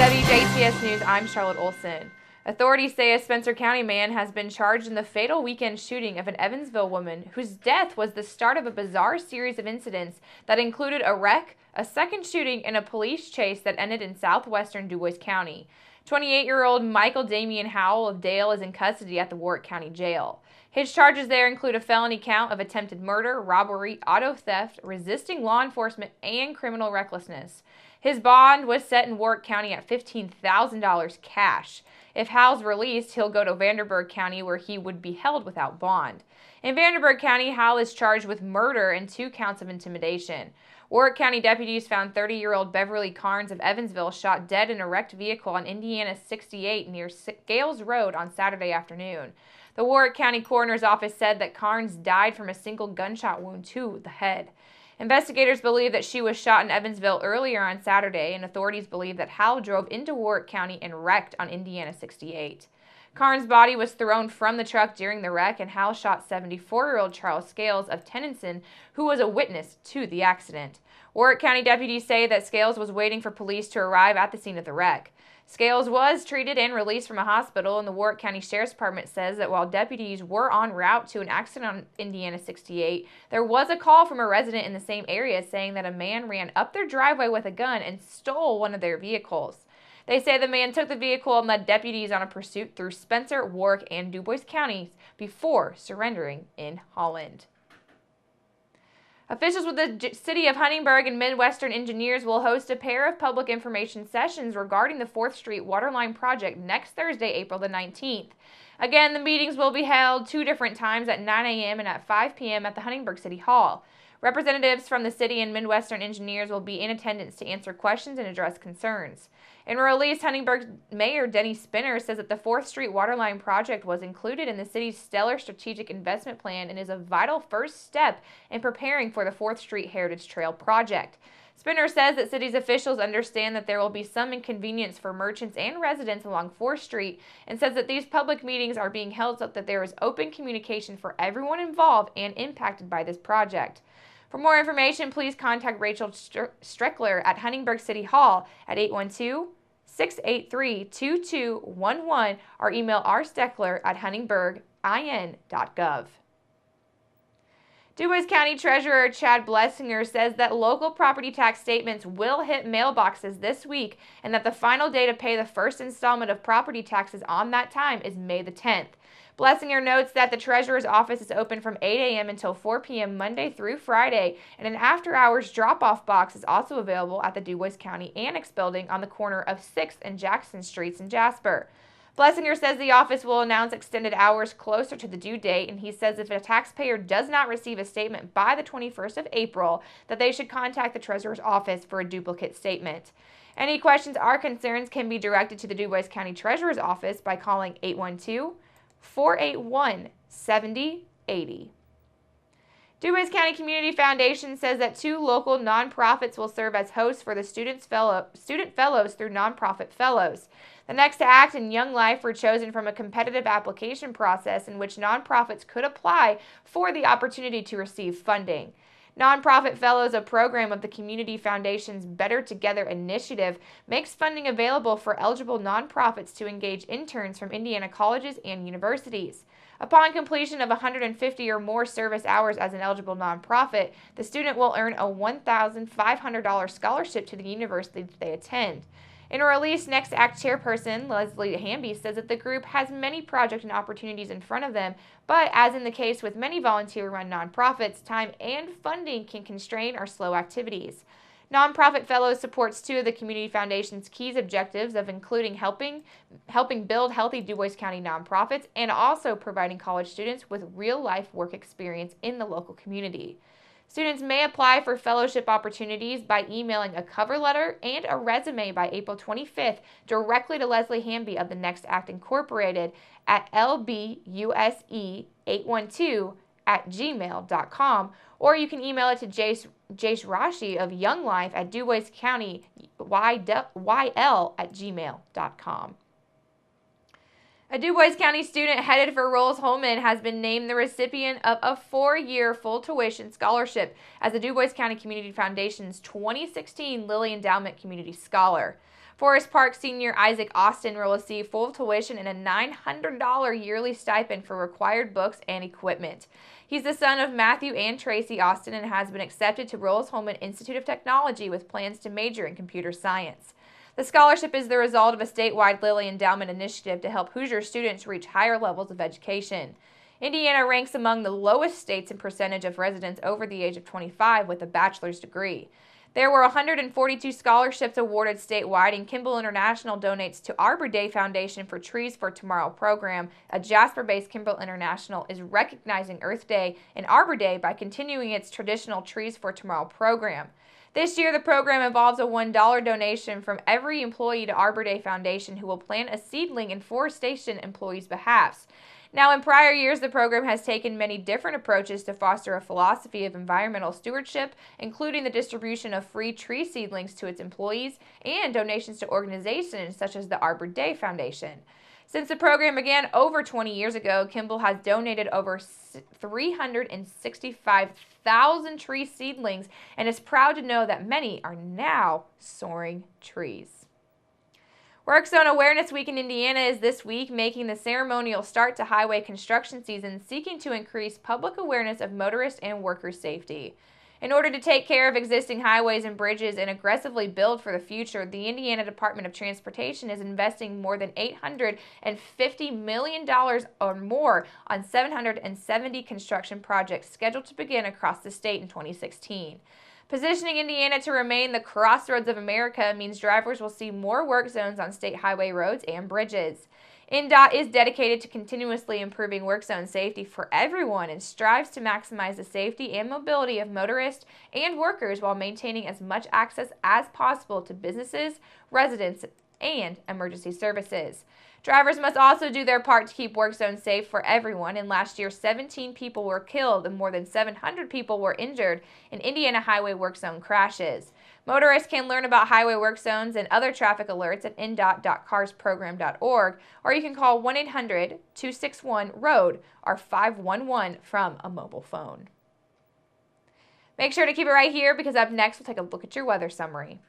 WJTS News, I'm Charlotte Olson. Authorities say a Spencer County man has been charged in the fatal weekend shooting of an Evansville woman whose death was the start of a bizarre series of incidents that included a wreck, a second shooting, and a police chase that ended in southwestern Dubois County. 28-year-old Michael Damian Howell of Dale is in custody at the Warwick County Jail. His charges there include a felony count of attempted murder, robbery, auto theft, resisting law enforcement, and criminal recklessness. His bond was set in Warwick County at $15,000 cash. If Howell's released, he'll go to Vanderburgh County where he would be held without bond. In Vanderburgh County, Howell is charged with murder and 2 counts of intimidation. Warwick County deputies found 30-year-old Beverly Carnes of Evansville shot dead in a wrecked vehicle on Indiana 68 near Gales Road on Saturday afternoon. The Warwick County Coroner's Office said that Carnes died from a single gunshot wound to the head. Investigators believe that she was shot in Evansville earlier on Saturday, and authorities believe that Howell drove into Warwick County and wrecked on Indiana 68. Carnes' body was thrown from the truck during the wreck, and Howell shot 74-year-old Charles Scales of Tennyson, who was a witness to the accident. Warwick County deputies say that Scales was waiting for police to arrive at the scene of the wreck. Scales was treated and released from a hospital, and the Warwick County Sheriff's Department says that while deputies were en route to an accident on Indiana 68, there was a call from a resident in the same area saying that a man ran up their driveway with a gun and stole one of their vehicles. They say the man took the vehicle and led deputies on a pursuit through Spencer, Warwick, and Dubois counties before surrendering in Holland. Officials with the City of Huntingburg and Midwestern Engineers will host a pair of public information sessions regarding the 4th Street Waterline project next Thursday, April the 19th. Again, the meetings will be held 2 different times at 9 a.m. and at 5 p.m. at the Huntingburg City Hall. Representatives from the City and Midwestern Engineers will be in attendance to answer questions and address concerns. In a release, Huntingburg Mayor Denny Spinner says that the 4th Street Waterline project was included in the city's stellar strategic investment plan and is a vital first step in preparing for the 4th Street Heritage Trail project. Spinner says that city's officials understand that there will be some inconvenience for merchants and residents along 4th Street and says that these public meetings are being held so that there is open communication for everyone involved and impacted by this project. For more information, please contact Rachel Strickler at Huntingburg City Hall at 812-683-2211 or email rsteckler@huntingburgin.gov. Dubois County Treasurer Chad Blessinger says that local property tax statements will hit mailboxes this week and that the final day to pay the first installment of property taxes on that time is May the 10th. Blessinger notes that the Treasurer's office is open from 8 a.m. until 4 p.m. Monday through Friday, and an after-hours drop-off box is also available at the Dubois County Annex Building on the corner of 6th and Jackson Streets in Jasper. Blessinger says the office will announce extended hours closer to the due date, and he says if a taxpayer does not receive a statement by the 21st of April, that they should contact the Treasurer's office for a duplicate statement. Any questions or concerns can be directed to the Dubois County Treasurer's office by calling 812-481-7080. Dubois County Community Foundation says that 2 local nonprofits will serve as hosts for the student fellows through Nonprofit Fellows. The Next Act and Young Life were chosen from a competitive application process in which nonprofits could apply for the opportunity to receive funding. Nonprofit Fellows, a program of the Community Foundation's Better Together initiative, makes funding available for eligible nonprofits to engage interns from Indiana colleges and universities. Upon completion of 150 or more service hours as an eligible nonprofit, the student will earn a $1,500 scholarship to the university that they attend. In a release, Next Act chairperson Leslie Hamby says that the group has many projects and opportunities in front of them, but as in the case with many volunteer-run nonprofits, time and funding can constrain or slow activities. Nonprofit Fellows supports 2 of the Community Foundation's key objectives of including helping build healthy Dubois County nonprofits and also providing college students with real-life work experience in the local community. Students may apply for fellowship opportunities by emailing a cover letter and a resume by April 25th directly to Leslie Hamby of the Next Act Incorporated at lbusE812@gmail.com, or you can email it to Jace Rashi of Young Life at Dubois County YL@gmail.com. A Dubois County student headed for Rolls-Holman has been named the recipient of a 4-year full tuition scholarship as the Dubois County Community Foundation's 2016 Lilly Endowment Community Scholar. Forest Park senior Isaac Austin will receive full tuition and a $900 yearly stipend for required books and equipment. He's the son of Matthew and Tracy Austin and has been accepted to Rolls-Holman Institute of Technology with plans to major in computer science. The scholarship is the result of a statewide Lilly Endowment initiative to help Hoosier students reach higher levels of education. Indiana ranks among the lowest states in percentage of residents over the age of 25 with a bachelor's degree. There were 142 scholarships awarded statewide, and Kimball International donates to Arbor Day Foundation for Trees for Tomorrow program. A Jasper-based Kimball International is recognizing Earth Day and Arbor Day by continuing its traditional Trees for Tomorrow program. This year, the program involves a $1 donation from every employee to Arbor Day Foundation who will plant a seedling in forestation employees' behalfs. Now, in prior years, the program has taken many different approaches to foster a philosophy of environmental stewardship, including the distribution of free tree seedlings to its employees and donations to organizations such as the Arbor Day Foundation. Since the program began over 20 years ago, Kimball has donated over 365,000 tree seedlings and is proud to know that many are now soaring trees. Work Zone Awareness Week in Indiana is this week, making the ceremonial start to highway construction season, seeking to increase public awareness of motorist and worker safety. In order to take care of existing highways and bridges and aggressively build for the future, the Indiana Department of Transportation is investing more than $850 million or more on 770 construction projects scheduled to begin across the state in 2016. Positioning Indiana to remain the crossroads of America means drivers will see more work zones on state highway roads and bridges. INDOT is dedicated to continuously improving work zone safety for everyone and strives to maximize the safety and mobility of motorists and workers while maintaining as much access as possible to businesses, residents, and emergency services. Drivers must also do their part to keep work zones safe for everyone, and last year 17 people were killed and more than 700 people were injured in Indiana highway work zone crashes. Motorists can learn about highway work zones and other traffic alerts at indot.carsprogram.org, or you can call 1-800-261-ROAD or 511 from a mobile phone. Make sure to keep it right here because up next we'll take a look at your weather summary.